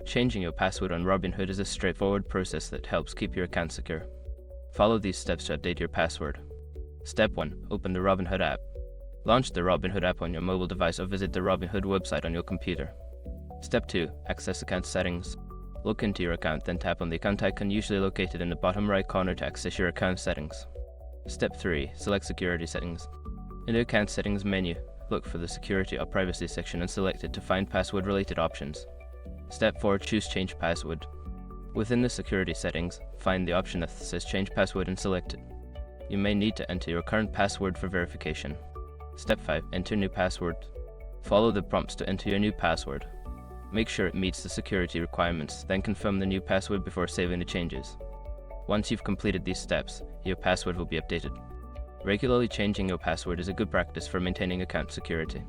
Changing your password on Robinhood is a straightforward process that helps keep your account secure. Follow these steps to update your password. Step 1. Open the Robinhood app. Launch the Robinhood app on your mobile device or visit the Robinhood website on your computer. Step 2. Access account settings. Look into your account, then tap on the account icon usually located in the bottom right corner to access your account settings. Step 3. Select security settings. In the account settings menu, look for the security or privacy section and select it to find password-related options. Step 4. Choose change password. Within the security settings, find the option that says change password and select it. You may need to enter your current password for verification. Step 5. Enter new password. Follow the prompts to enter your new password. Make sure it meets the security requirements, then confirm the new password before saving the changes. Once you've completed these steps, your password will be updated. Regularly changing your password is a good practice for maintaining account security.